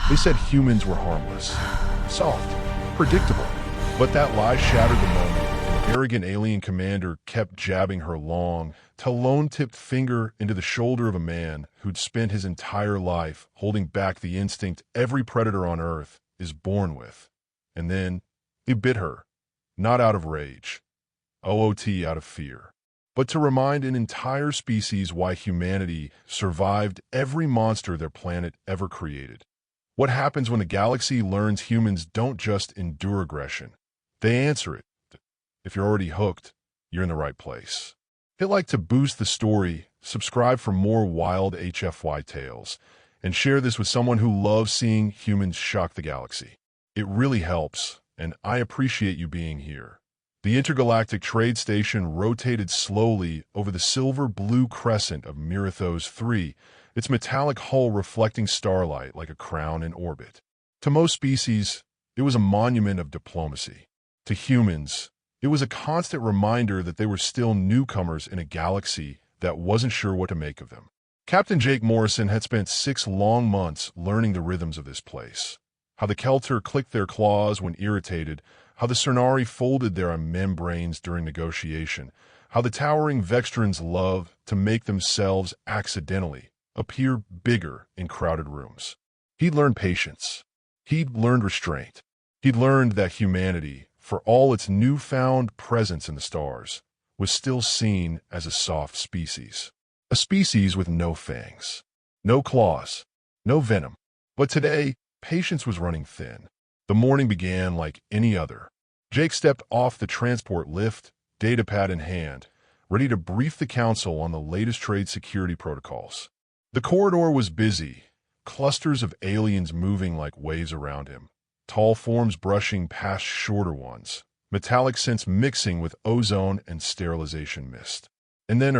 They said humans were harmless, soft, predictable. But that lie shattered the moment. An arrogant alien commander kept jabbing her long, talon-tipped finger into the shoulder of a man who'd spent his entire life holding back the instinct every predator on Earth is born with. And then he bit her, not out of rage, out of fear, but to remind an entire species why humanity survived every monster their planet ever created. What happens when the galaxy learns humans don't just endure aggression? They answer it. If you're already hooked, you're in the right place. Hit like to boost the story, subscribe for more wild HFY tales, and share this with someone who loves seeing humans shock the galaxy. It really helps, and I appreciate you being here. The intergalactic trade station rotated slowly over the silver-blue crescent of Mirathos 3, its metallic hull reflecting starlight like a crown in orbit. To most species, it was a monument of diplomacy. To humans, it was a constant reminder that they were still newcomers in a galaxy that wasn't sure what to make of them. Captain Jake Morrison had spent 6 long months learning the rhythms of this place. How the Kelter clicked their claws when irritated, how the Cernari folded their membranes during negotiation, how the towering Vextrans love to make themselves accidentally appear bigger in crowded rooms. He'd learned patience. He'd learned restraint. He'd learned that humanity, for all its newfound presence in the stars, was still seen as a soft species. A species with no fangs, no claws, no venom. But today, patience was running thin. The morning began like any other. Jake stepped off the transport lift, datapad in hand, ready to brief the council on the latest trade security protocols. The corridor was busy, clusters of aliens moving like waves around him, tall forms brushing past shorter ones, metallic scents mixing with ozone and sterilization mist. And then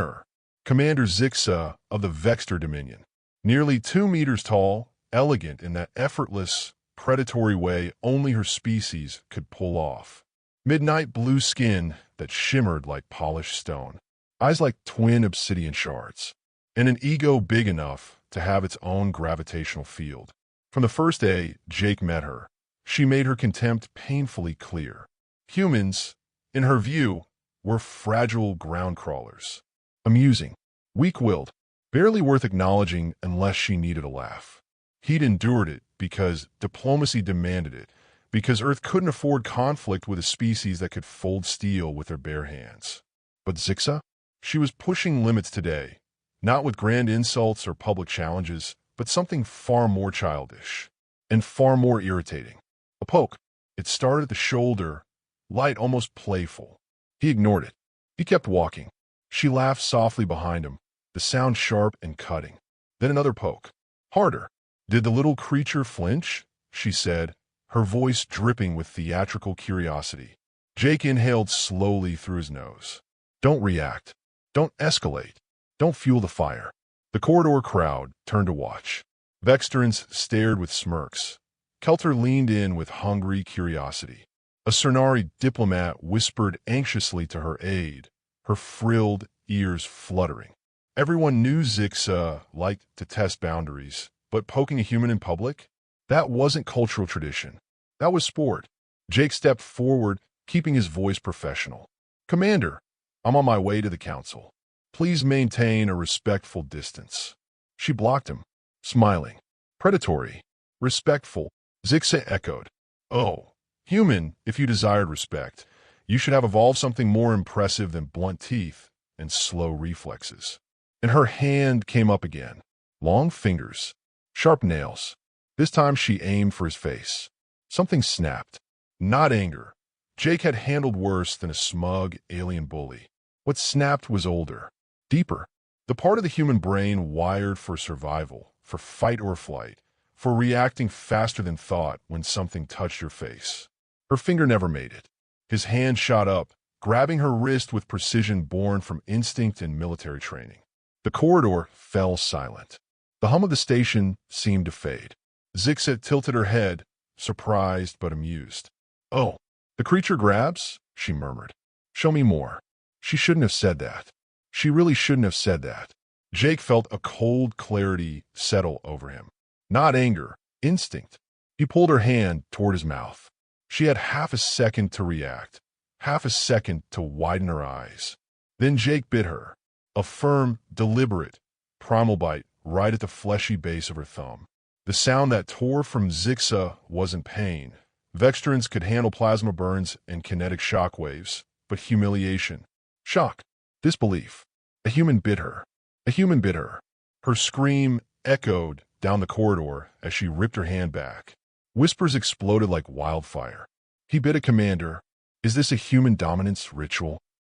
Commander Zixa of the Vexter Dominion, nearly 2 meters tall, elegant in that effortless, predatory way only her species could pull off. Midnight blue skin that shimmered like polished stone, eyes like twin obsidian shards, and an ego big enough to have its own gravitational field. From the first day Jake met her, she made her contempt painfully clear. Humans, in her view, were fragile ground crawlers. Amusing, weak-willed, barely worth acknowledging unless she needed a laugh. He'd endured it because diplomacy demanded it, because Earth couldn't afford conflict with a species that could fold steel with their bare hands. But Zixa? She was pushing limits today, not with grand insults or public challenges, but something far more childish and far more irritating. A poke. It started at the shoulder, light, almost playful. He ignored it. He kept walking. She laughed softly behind him, the sound sharp and cutting. Then another poke. Harder. Did the little creature flinch? She said, her voice dripping with theatrical curiosity. Jake inhaled slowly through his nose. Don't react. Don't escalate. Don't fuel the fire. The corridor crowd turned to watch. Vextrans stared with smirks. Kelter leaned in with hungry curiosity. A Cernari diplomat whispered anxiously to her aide, her frilled ears fluttering. Everyone knew Zixa liked to test boundaries, but poking a human in public? That wasn't cultural tradition. That was sport. Jake stepped forward, keeping his voice professional. Commander, I'm on my way to the council. Please maintain a respectful distance. She blocked him, smiling. Predatory. Respectful. Zixa echoed. Oh, human, if you desired respect, you should have evolved something more impressive than blunt teeth and slow reflexes. And her hand came up again. Long fingers. Sharp nails. This time she aimed for his face. Something snapped. Not anger. Jake had handled worse than a smug alien bully. What snapped was older. Deeper. The part of the human brain wired for survival, for fight or flight, for reacting faster than thought when something touched your face. Her finger never made it. His hand shot up, grabbing her wrist with precision born from instinct and military training. The corridor fell silent. The hum of the station seemed to fade. Zixa tilted her head, surprised but amused. Oh, the creature grabs? She murmured. Show me more. She shouldn't have said that. She really shouldn't have said that. Jake felt a cold clarity settle over him. Not anger, Instinct. He pulled her hand toward his mouth. She had half a second to react, half a second to widen her eyes. Then Jake bit her. A firm, deliberate, primal bite right at the fleshy base of her thumb. The sound that tore from Zixa wasn't pain. Vextrans could handle plasma burns and kinetic shock waves, but humiliation. Shock. Disbelief. A human bit her. A human bit her. Her scream echoed down the corridor as she ripped her hand back. Whispers exploded like wildfire. He bit a commander. Is this a human dominance ritual?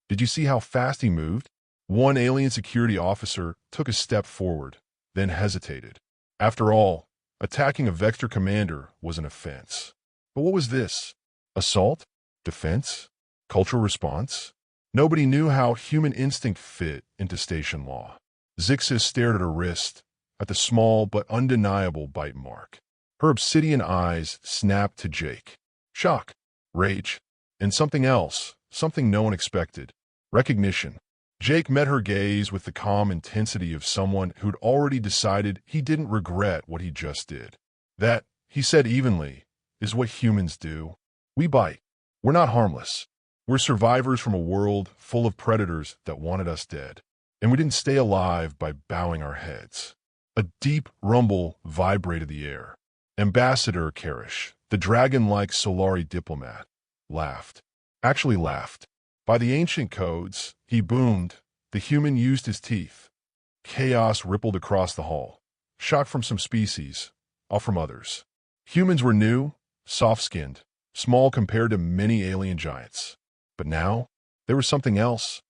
Did you see how fast he moved? One alien security officer took a step forward, then hesitated. After all, attacking a Vector commander was an offense. But what was this? Assault? Defense? Cultural response? Nobody knew how human instinct fit into station law. Zixis stared at her wrist, at the small but undeniable bite mark. Her obsidian eyes snapped to Jake. Shock, rage, and something else, something no one expected. Recognition. Jake met her gaze with the calm intensity of someone who'd already decided he didn't regret what he just did. That, he said evenly, is what humans do. We bite. We're not harmless. We're survivors from a world full of predators that wanted us dead. And we didn't stay alive by bowing our heads. A deep rumble vibrated the air. Ambassador Karish, the dragon-like Solari diplomat, laughed. Actually laughed. By the ancient codes, he boomed. The human used his teeth. Chaos rippled across the hall. Shock from some species, all from others. Humans were new, soft-skinned, small compared to many alien giants. But now, there was something else.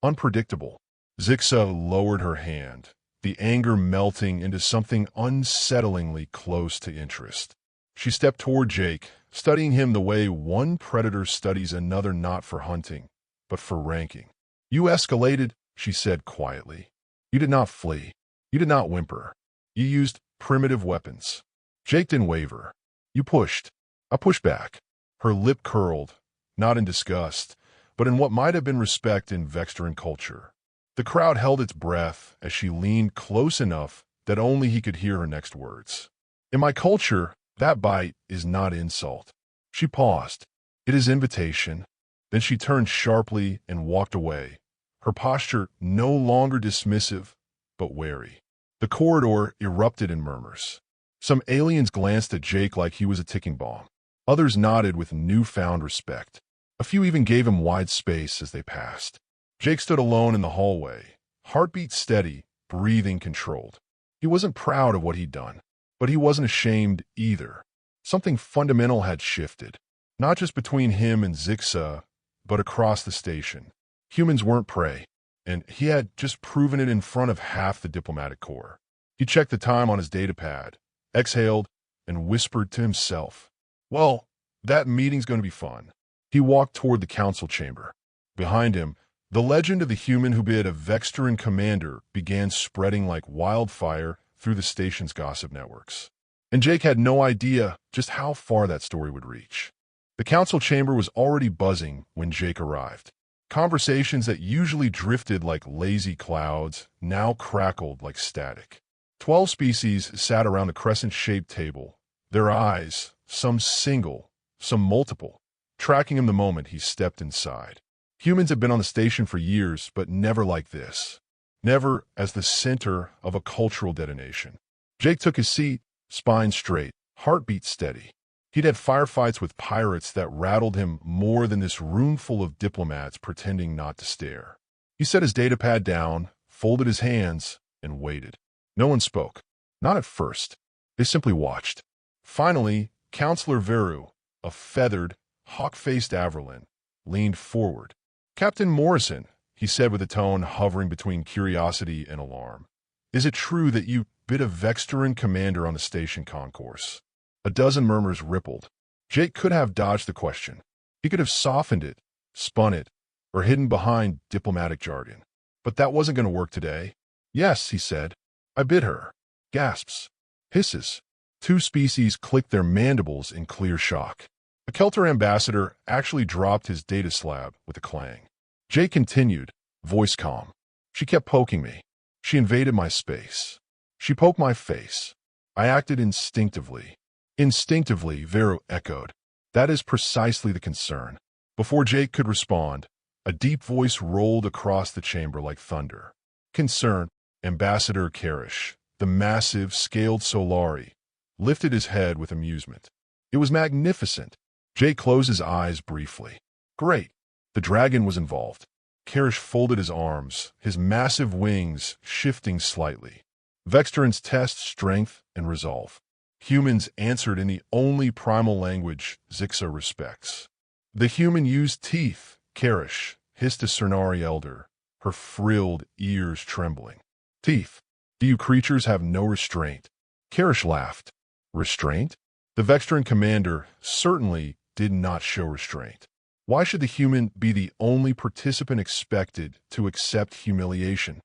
Unpredictable. Zixa lowered her hand, the anger melting into something unsettlingly close to interest. She stepped toward Jake, studying him the way one predator studies another, not for hunting, but for ranking. You escalated, she said quietly. You did not flee. You did not whimper. You used primitive weapons. Jake didn't waver. You pushed. I pushed back. Her lip curled, not in disgust, but in what might have been respect in Vexteran culture. The crowd held its breath as she leaned close enough that only he could hear her next words. In my culture, that bite is not insult. She paused. It is invitation. Then she turned sharply and walked away, her posture no longer dismissive, but wary. The corridor erupted in murmurs. Some aliens glanced at Jake like he was a ticking bomb. Others nodded with newfound respect. A few even gave him wide space as they passed. Jake stood alone in the hallway, heartbeat steady, breathing controlled. He wasn't proud of what he'd done, but he wasn't ashamed either. Something fundamental had shifted, not just between him and Zixa, but across the station. Humans weren't prey, and he had just proven it in front of half the diplomatic corps. He checked the time on his datapad, exhaled, and whispered to himself, "Well, that meeting's going to be fun." He walked toward the council chamber. Behind him, the legend of the human who bid a Vexteran commander began spreading like wildfire through the station's gossip networks. And Jake had no idea just how far that story would reach. The council chamber was already buzzing when Jake arrived. Conversations that usually drifted like lazy clouds now crackled like static. 12 species sat around a crescent-shaped table, their eyes, some single, some multiple, tracking him the moment he stepped inside. Humans have been on the station for years, but never like this. Never as the center of a cultural detonation. Jake took his seat, spine straight, heartbeat steady. He'd had firefights with pirates that rattled him more than this room full of diplomats pretending not to stare. He set his datapad down, folded his hands, and waited. No one spoke. Not at first. They simply watched. Finally, Counselor Veru, a feathered, hawk-faced Averlin, leaned forward. "Captain Morrison," he said with a tone hovering between curiosity and alarm, "is it true that you bid a Vexteran commander on the station concourse?" A dozen murmurs rippled. Jake could have dodged the question. He could have softened it, spun it, or hidden behind diplomatic jargon. But that wasn't going to work today. "Yes," he said. "I bid her." Gasps. Hisses. 2 species clicked their mandibles in clear shock. The Kelter ambassador actually dropped his data slab with a clang. Jake continued, voice calm. "She kept poking me. She invaded my space. She poked my face. I acted instinctively. Instinctively, Vero echoed. That is precisely the concern. Before Jake could respond, a deep voice rolled across the chamber like thunder. Concerned, Ambassador Karish, the massive, scaled Solari, lifted his head with amusement. It was magnificent. Jake closed his eyes briefly. Great. The dragon was involved. Karish folded his arms, his massive wings shifting slightly. Vextran's test strength and resolve. Humans answered in the only primal language Zixa respects. The human used teeth, Karish, hissed a Cernari elder, her frilled ears trembling. Teeth. Do you creatures have no restraint? Karish laughed. Restraint? The Vextran commander certainly did not show restraint. Why should the human be the only participant expected to accept humiliation?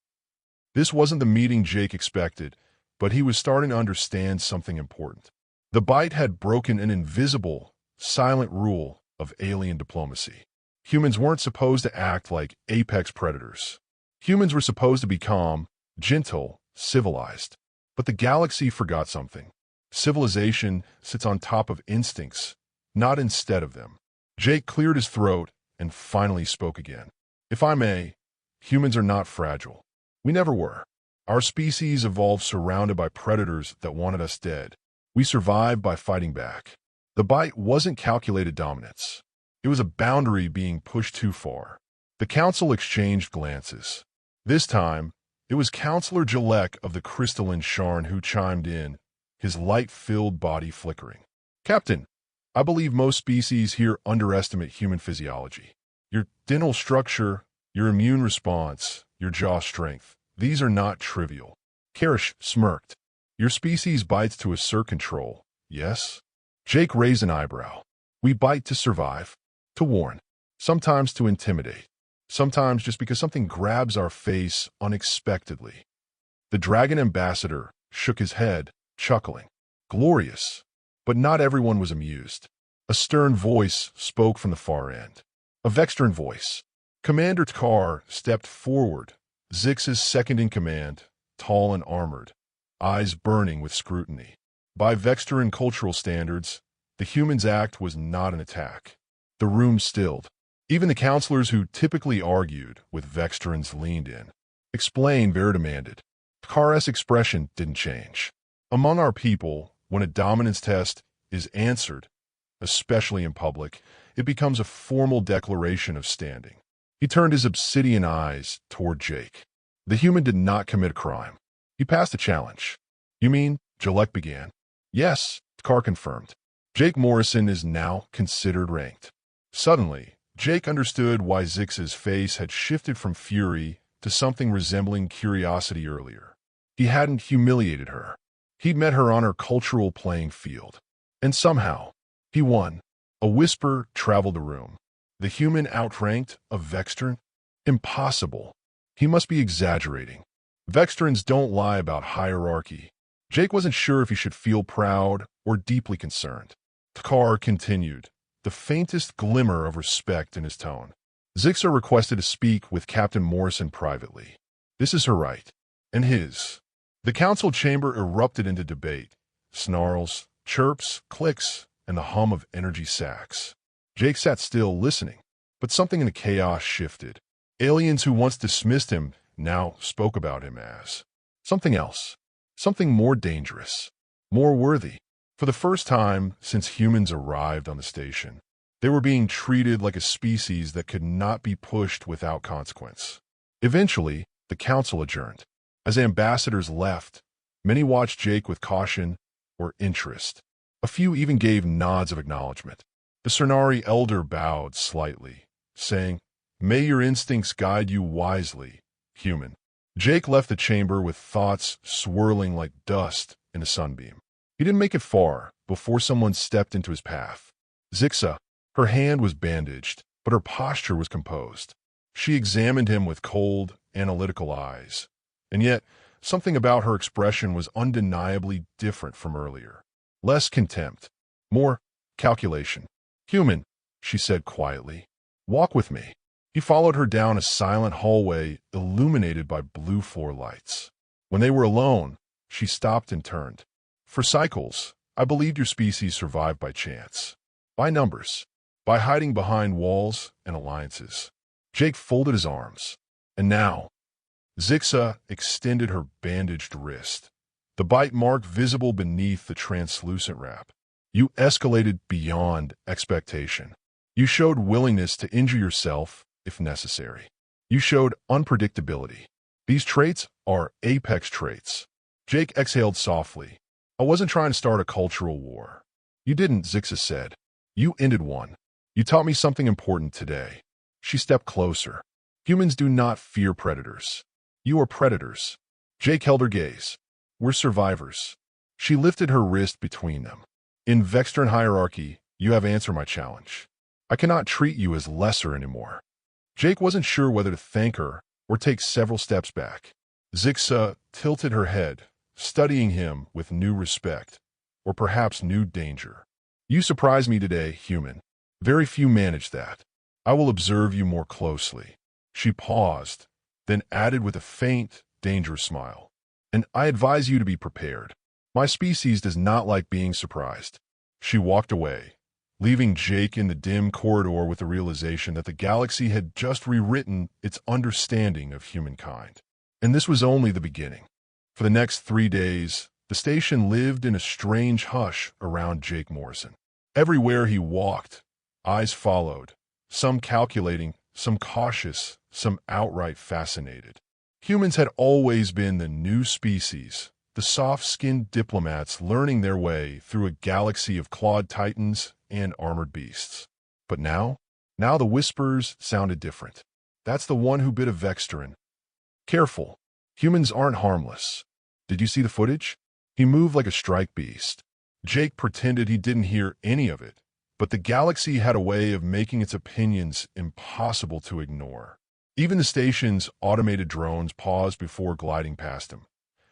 This wasn't the meeting Jake expected, but he was starting to understand something important. The bite had broken an invisible, silent rule of alien diplomacy. Humans weren't supposed to act like apex predators. Humans were supposed to be calm, gentle, civilized. But the galaxy forgot something. Civilization sits on top of instincts, not instead of them. Jake cleared his throat and finally spoke again. If I may, humans are not fragile. We never were. Our species evolved surrounded by predators that wanted us dead. We survived by fighting back. The bite wasn't calculated dominance. It was a boundary being pushed too far. The council exchanged glances. This time, it was Counselor Jalek of the Crystalline Sharn who chimed in, his light-filled body flickering. Captain, I believe most species here underestimate human physiology. Your dental structure, your immune response, your jaw strength, these are not trivial. Karish smirked. Your species bites to assert control, yes? Jake raised an eyebrow. We bite to survive, to warn, sometimes to intimidate, sometimes just because something grabs our face unexpectedly. The dragon ambassador shook his head, chuckling. Glorious. But not everyone was amused. A stern voice spoke from the far end. A Vextran voice. Commander Tkar stepped forward, Zix's second-in-command, tall and armored, eyes burning with scrutiny. By Vextran cultural standards, the human's act was not an attack. The room stilled. Even the counselors who typically argued with Vextrans leaned in. Explain, Vera demanded. Tkar's expression didn't change. Among our people, when a dominance test is answered, especially in public, it becomes a formal declaration of standing. He turned his obsidian eyes toward Jake. The human did not commit a crime. He passed a challenge. You mean? Jalek began. Yes, Tkar confirmed. Jake Morrison is now considered ranked. Suddenly, Jake understood why Zix's face had shifted from fury to something resembling curiosity earlier. He hadn't humiliated her. He'd met her on her cultural playing field. And somehow, he won. A whisper traveled the room. The human outranked a Vextran? Impossible. He must be exaggerating. Vextrans don't lie about hierarchy. Jake wasn't sure if he should feel proud or deeply concerned. Tkar continued, the faintest glimmer of respect in his tone. Zixa requested to speak with Captain Morrison privately. This is her right. And his. The council chamber erupted into debate. Snarls, chirps, clicks, and the hum of energy sacs. Jake sat still, listening. But something in the chaos shifted. Aliens who once dismissed him now spoke about him as something else. Something more dangerous. More worthy. For the first time since humans arrived on the station, they were being treated like a species that could not be pushed without consequence. Eventually, the council adjourned. As ambassadors left, many watched Jake with caution or interest. A few even gave nods of acknowledgement. The Cernari elder bowed slightly, saying, May your instincts guide you wisely, human. Jake left the chamber with thoughts swirling like dust in a sunbeam. He didn't make it far before someone stepped into his path. Zixa, her hand was bandaged, but her posture was composed. She examined him with cold, analytical eyes. And yet, something about her expression was undeniably different from earlier. Less contempt, more calculation. Human, she said quietly, walk with me. He followed her down a silent hallway illuminated by blue floor lights. When they were alone, she stopped and turned. For cycles, I believed your species survived by chance. By numbers. By hiding behind walls and alliances. Jake folded his arms. And now, Zixa extended her bandaged wrist, the bite mark visible beneath the translucent wrap. You escalated beyond expectation. You showed willingness to injure yourself if necessary. You showed unpredictability. These traits are apex traits. Jake exhaled softly. I wasn't trying to start a cultural war. You didn't, Zixa said. You ended one. You taught me something important today. She stepped closer. Humans do not fear predators. You are predators. Jake held her gaze. We're survivors. She lifted her wrist between them. In Vextran hierarchy, you have answered my challenge. I cannot treat you as lesser anymore. Jake wasn't sure whether to thank her or take several steps back. Zixa tilted her head, studying him with new respect, or perhaps new danger. You surprised me today, human. Very few manage that. I will observe you more closely. She paused, then added with a faint, dangerous smile. And I advise you to be prepared. My species does not like being surprised. She walked away, leaving Jake in the dim corridor with the realization that the galaxy had just rewritten its understanding of humankind. And this was only the beginning. For the next 3 days, the station lived in a strange hush around Jake Morrison. Everywhere he walked, eyes followed, some calculating, some cautious, some outright fascinated. Humans had always been the new species, the soft-skinned diplomats learning their way through a galaxy of clawed titans and armored beasts. But now the whispers sounded different. That's the one who bit a Vexteran. Careful. Humans aren't harmless. Did you see the footage? He moved like a strike beast. Jake pretended he didn't hear any of it, but the galaxy had a way of making its opinions impossible to ignore. Even the station's automated drones paused before gliding past him,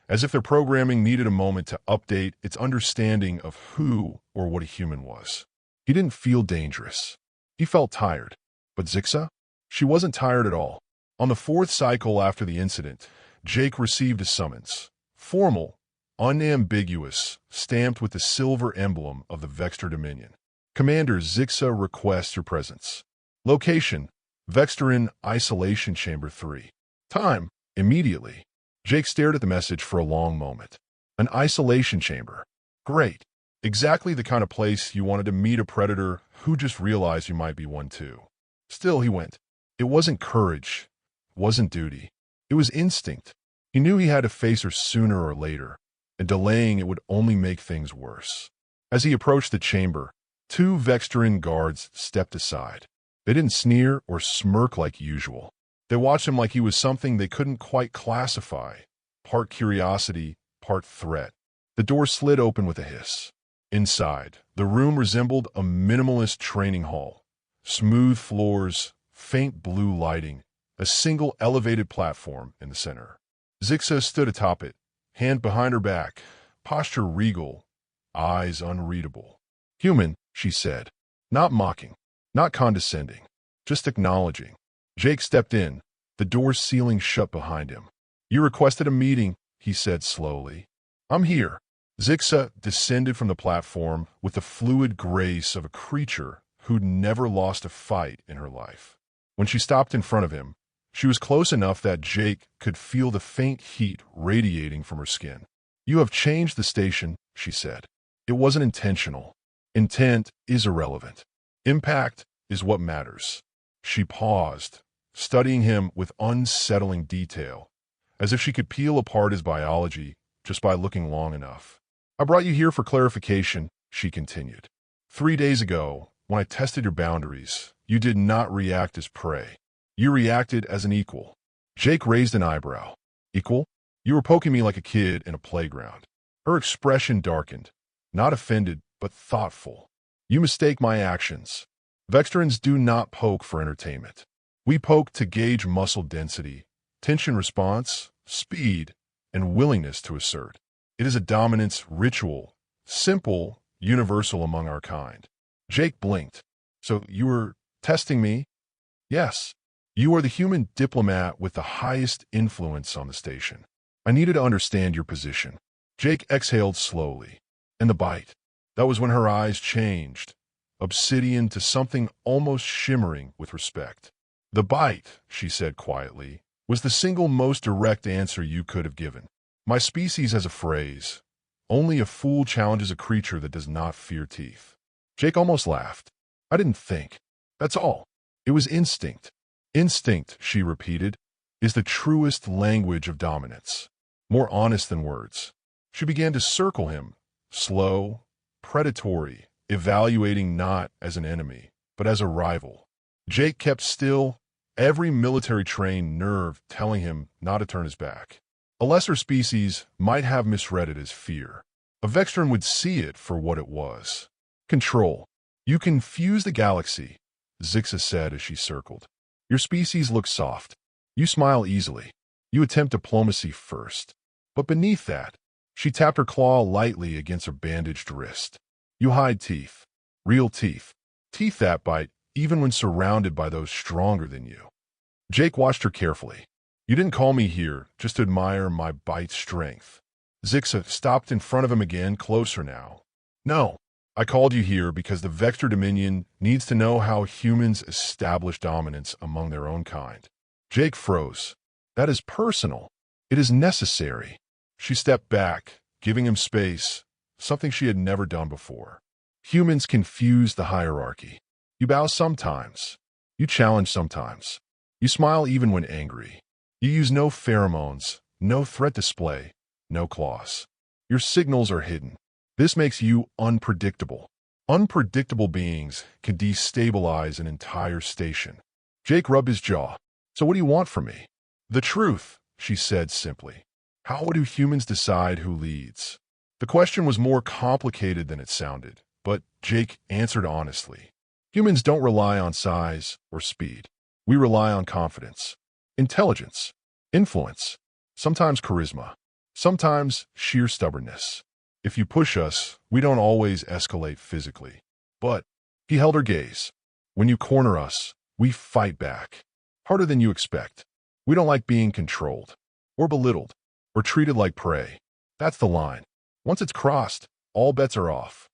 as if their programming needed a moment to update its understanding of who or what a human was. He didn't feel dangerous. He felt tired. But Zixa? She wasn't tired at all. On the 4th cycle after the incident, Jake received a summons. Formal, unambiguous, stamped with the silver emblem of the Vexter Dominion. Commander Zixa requests your presence. Location, Vexteran Isolation Chamber 3. Time, immediately. Jake stared at the message for a long moment. An isolation chamber. Great. Exactly the kind of place you wanted to meet a predator who just realized you might be one too. Still, he went. It wasn't courage. It wasn't duty. It was instinct. He knew he had to face her sooner or later, and delaying it would only make things worse. As he approached the chamber, 2 Vexteran guards stepped aside. They didn't sneer or smirk like usual. They watched him like he was something they couldn't quite classify, part curiosity, part threat. The door slid open with a hiss. Inside, the room resembled a minimalist training hall. Smooth floors, faint blue lighting, a single elevated platform in the center. Zixa stood atop it, hand behind her back, posture regal, eyes unreadable. Human, she said, not mocking, not condescending, just acknowledging. Jake stepped in, the door sealing shut behind him. You requested a meeting, he said slowly. I'm here. Zixa descended from the platform with the fluid grace of a creature who'd never lost a fight in her life. When she stopped in front of him, she was close enough that Jake could feel the faint heat radiating from her skin. You have changed the station, she said. It wasn't intentional. Intent is irrelevant. Impact is what matters. She paused, studying him with unsettling detail, as if she could peel apart his biology just by looking long enough. I brought you here for clarification, she continued. 3 days ago, when I tested your boundaries, you did not react as prey. You reacted as an equal. Jake raised an eyebrow. Equal? You were poking me like a kid in a playground. Her expression darkened, not offended, but thoughtful. You mistake my actions. Vexterans do not poke for entertainment. We poke to gauge muscle density, tension response, speed, and willingness to assert. It is a dominance ritual, simple, universal among our kind. Jake blinked. So you were testing me? Yes. You are the human diplomat with the highest influence on the station. I needed to understand your position. Jake exhaled slowly. And the bite. That was when her eyes changed, obsidian to something almost shimmering with respect. "The bite," she said quietly, "was the single most direct answer you could have given. My species has a phrase: only a fool challenges a creature that does not fear teeth." Jake almost laughed. "I didn't think. That's all. It was instinct." "Instinct," she repeated, "is the truest language of dominance. More honest than words." She began to circle him, slow, predatory, evaluating not as an enemy, but as a rival. Jake kept still, every military-trained nerve telling him not to turn his back. A lesser species might have misread it as fear. A Vextran would see it for what it was. "Control. You confuse the galaxy," Zixa said as she circled. "Your species looks soft. You smile easily. You attempt diplomacy first. But beneath that," she tapped her claw lightly against her bandaged wrist, "you hide teeth. Real teeth. Teeth that bite, even when surrounded by those stronger than you." Jake watched her carefully. "You didn't call me here just to admire my bite strength." Zixa stopped in front of him again, closer now. "No, I called you here because the Vector Dominion needs to know how humans establish dominance among their own kind." Jake froze. "That is personal. It is necessary." She stepped back, giving him space, something she had never done before. "Humans confuse the hierarchy. You bow sometimes. You challenge sometimes. You smile even when angry. You use no pheromones, no threat display, no claws. Your signals are hidden. This makes you unpredictable. Unpredictable beings can destabilize an entire station." Jake rubbed his jaw. "So what do you want from me?" "The truth," she said simply. "How do humans decide who leads?" The question was more complicated than it sounded, but Jake answered honestly. "Humans don't rely on size or speed. We rely on confidence, intelligence, influence, sometimes charisma, sometimes sheer stubbornness. If you push us, we don't always escalate physically. But," he held her gaze, "when you corner us, we fight back. Harder than you expect. We don't like being controlled, or belittled, or treated like prey. That's the line. Once it's crossed, all bets are off."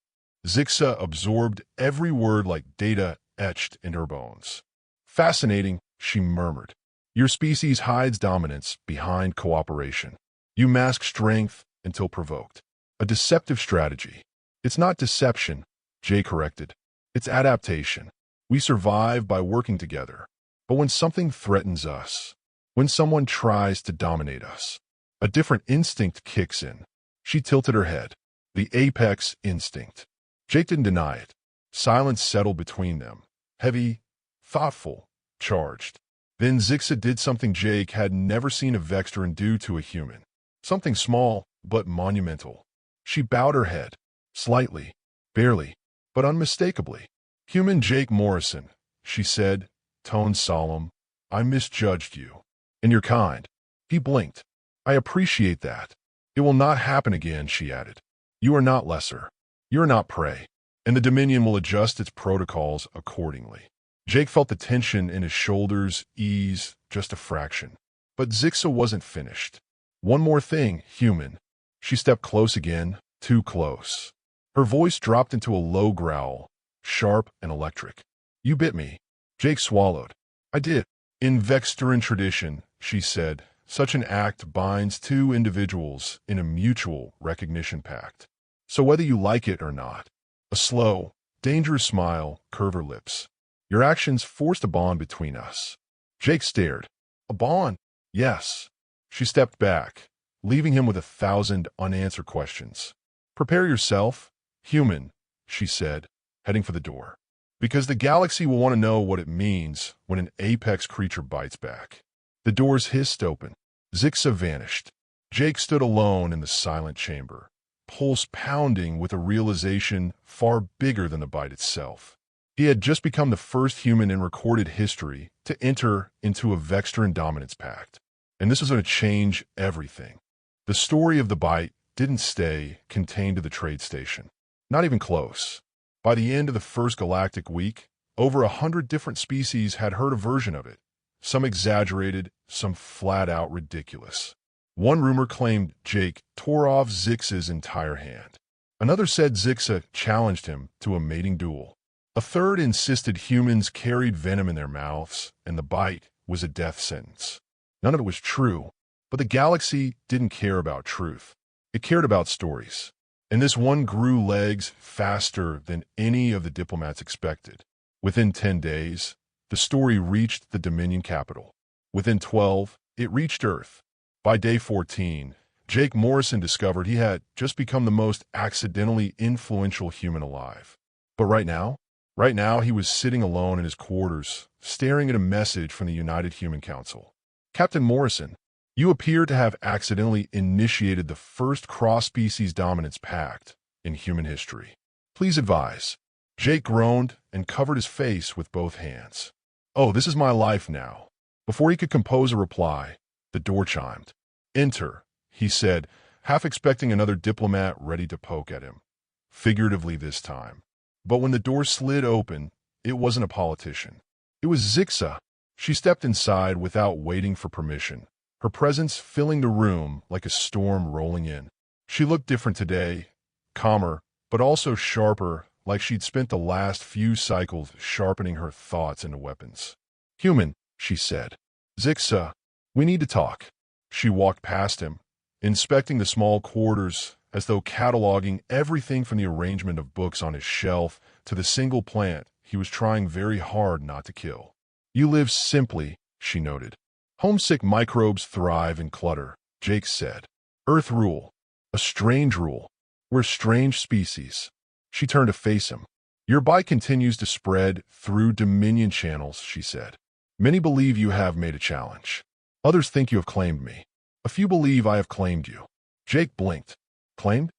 Zixa absorbed every word like data etched in her bones. "Fascinating," she murmured. "Your species hides dominance behind cooperation. You mask strength until provoked. A deceptive strategy." "It's not deception," Jay corrected. "It's adaptation. We survive by working together. But when something threatens us, when someone tries to dominate us, a different instinct kicks in." She tilted her head. "The apex instinct." Jake didn't deny it. Silence settled between them. Heavy, thoughtful, charged. Then Zixa did something Jake had never seen a Vextran do to a human. Something small, but monumental. She bowed her head. Slightly, barely, but unmistakably. "Human Jake Morrison," she said, tone solemn, "I misjudged you. And you're kind." He blinked. "I appreciate that. It will not happen again," she added. "You are not lesser. You're not prey. And the Dominion will adjust its protocols accordingly." Jake felt the tension in his shoulders ease just a fraction. But Zixa wasn't finished. "One more thing, human." She stepped close again, too close. Her voice dropped into a low growl, sharp and electric. "You bit me." Jake swallowed. "I did." "In Vextran tradition," she said, "such an act binds two individuals in a mutual recognition pact. So whether you like it or not." A slow, dangerous smile curved her lips. "Your actions forced a bond between us." Jake stared. "A bond?" "Yes." She stepped back, leaving him with 1,000 unanswered questions. "Prepare yourself, human," she said, heading for the door. "Because the galaxy will want to know what it means when an apex creature bites back." The doors hissed open. Zixa vanished. Jake stood alone in the silent chamber, pulse pounding with a realization far bigger than the bite itself. He had just become the first human in recorded history to enter into a Vextran dominance pact. And this was going to change everything. The story of the bite didn't stay contained to the trade station. Not even close. By the end of the first galactic week, over 100 different species had heard a version of it. Some exaggerated, some flat-out ridiculous. One rumor claimed Jake tore off Zix's entire hand. Another said Zixa challenged him to a mating duel. A third insisted humans carried venom in their mouths, and the bite was a death sentence. None of it was true, but the galaxy didn't care about truth. It cared about stories. And this one grew legs faster than any of the diplomats expected. Within 10 days, the story reached the Dominion capital. Within 12, it reached Earth. By day 14, Jake Morrison discovered he had just become the most accidentally influential human alive. But right now he was sitting alone in his quarters, staring at a message from the United Human Council. Captain Morrison, you appear to have accidentally initiated the first cross-species dominance pact in human history. Please advise. Jake groaned and covered his face with both hands. Oh, this is my life now. Before he could compose a reply, the door chimed. Enter, he said, half expecting another diplomat ready to poke at him. Figuratively this time. But when the door slid open, it wasn't a politician. It was Zixa. She stepped inside without waiting for permission, her presence filling the room like a storm rolling in. She looked different today, calmer, but also sharper, like she'd spent the last few cycles sharpening her thoughts into weapons. Human, she said. Zixa, we need to talk. She walked past him, inspecting the small quarters as though cataloging everything from the arrangement of books on his shelf to the single plant he was trying very hard not to kill. You live simply, she noted. Homesick microbes thrive in clutter, Jake said. Earth rule. A strange rule. We're a strange species. She turned to face him. Your bite continues to spread through Dominion channels, she said. Many believe you have made a challenge. Others think you have claimed me. A few believe I have claimed you. Jake blinked. Claimed?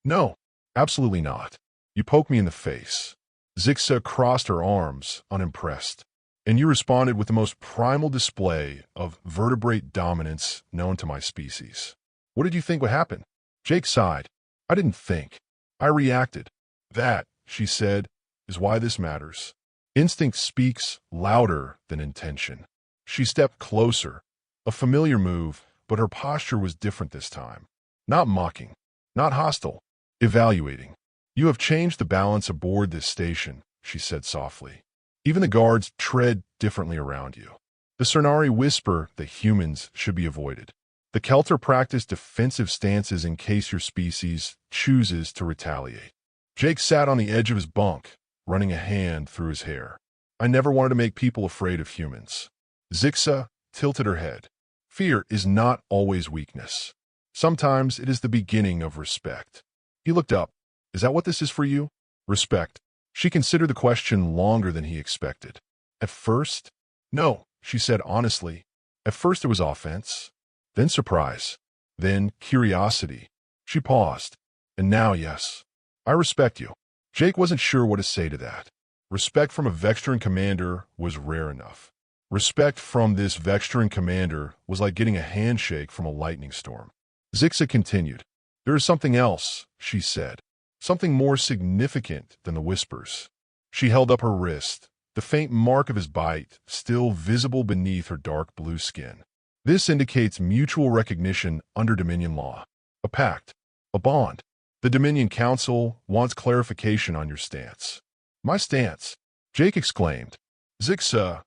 No, absolutely not. You poke me in the face. Zixa crossed her arms, unimpressed. And you responded with the most primal display of vertebrate dominance known to my species. What did you think would happen? Jake sighed. I didn't think. I reacted. That, she said, is why this matters. Instinct speaks louder than intention. She stepped closer, a familiar move, but her posture was different this time. Not mocking, not hostile, evaluating. You have changed the balance aboard this station, she said softly. Even the guards tread differently around you. The Cernari whisper that humans should be avoided. The Kelter practice defensive stances in case your species chooses to retaliate. Jake sat on the edge of his bunk, running a hand through his hair. I never wanted to make people afraid of humans. Zixa tilted her head. Fear is not always weakness. Sometimes it is the beginning of respect. He looked up. Is that what this is for you? Respect. She considered the question longer than he expected. At first? No, she said honestly. At first it was offense, then surprise, then curiosity. She paused. And now, yes. I respect you. Jake wasn't sure what to say to that. Respect from a Vextran commander was rare enough. Respect from this Vextran commander was like getting a handshake from a lightning storm. Zixa continued. There is something else, she said. Something more significant than the whispers. She held up her wrist, the faint mark of his bite still visible beneath her dark blue skin. This indicates mutual recognition under Dominion law. A pact. A bond. The Dominion Council wants clarification on your stance. My stance, Jake exclaimed. Zixa,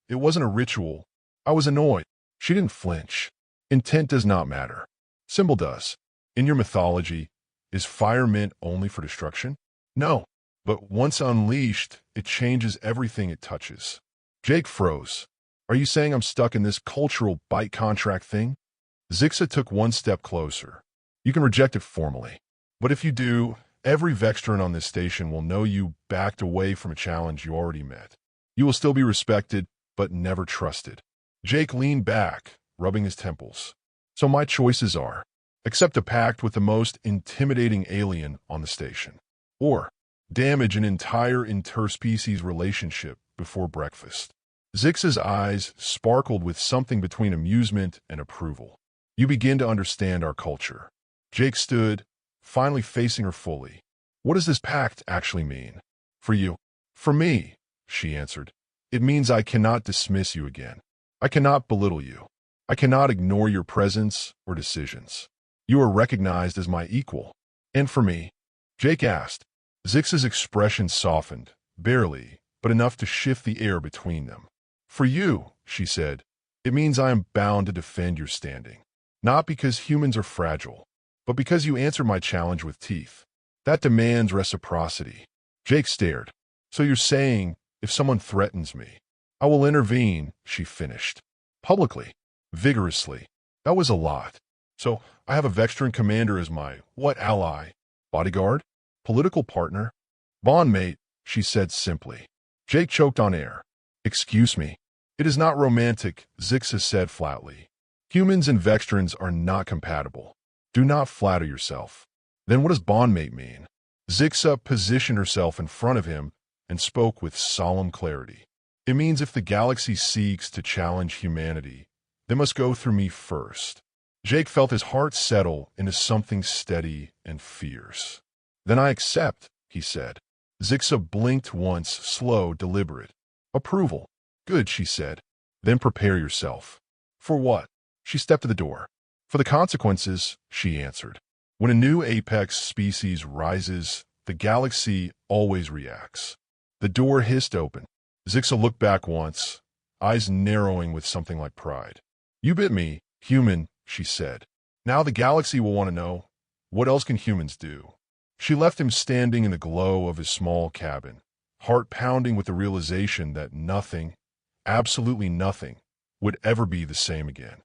it wasn't a ritual. I was annoyed. She didn't flinch. Intent does not matter. Symbol does. In your mythology, is fire meant only for destruction? No, but once unleashed, it changes everything it touches. Jake froze. Are you saying I'm stuck in this cultural bite contract thing? Zixa took one step closer. You can reject it formally. But if you do, every Vextran on this station will know you backed away from a challenge you already met. You will still be respected, but never trusted. Jake leaned back, rubbing his temples. So my choices are, accept a pact with the most intimidating alien on the station, or damage an entire interspecies relationship before breakfast. Zix's eyes sparkled with something between amusement and approval. You begin to understand our culture. Jake stood, finally facing her fully. What does this pact actually mean? For you? For me, she answered. It means I cannot dismiss you again. I cannot belittle you. I cannot ignore your presence or decisions. You are recognized as my equal. And for me, Jake asked. Zix's expression softened, barely, but enough to shift the air between them. For you, she said, it means I am bound to defend your standing. Not because humans are fragile, but because you answered my challenge with teeth. That demands reciprocity. Jake stared. So you're saying, if someone threatens me, I will intervene, she finished. Publicly. Vigorously. That was a lot. So, I have a Vextran commander as my, what ally? Bodyguard? Political partner? Bondmate, she said simply. Jake choked on air. Excuse me. It is not romantic, Zixa said flatly. Humans and Vextrans are not compatible. Do not flatter yourself. Then what does bondmate mean? Zixa positioned herself in front of him and spoke with solemn clarity. It means if the galaxy seeks to challenge humanity, they must go through me first. Jake felt his heart settle into something steady and fierce. Then I accept, he said. Zixa blinked once, slow, deliberate. Approval. Good, she said. Then prepare yourself. For what? She stepped to the door. For the consequences, she answered. When a new apex species rises, the galaxy always reacts. The door hissed open. Zixa looked back once, eyes narrowing with something like pride. You bit me, human, she said. Now the galaxy will want to know, what else can humans do? She left him standing in the glow of his small cabin, heart pounding with the realization that nothing, absolutely nothing, would ever be the same again.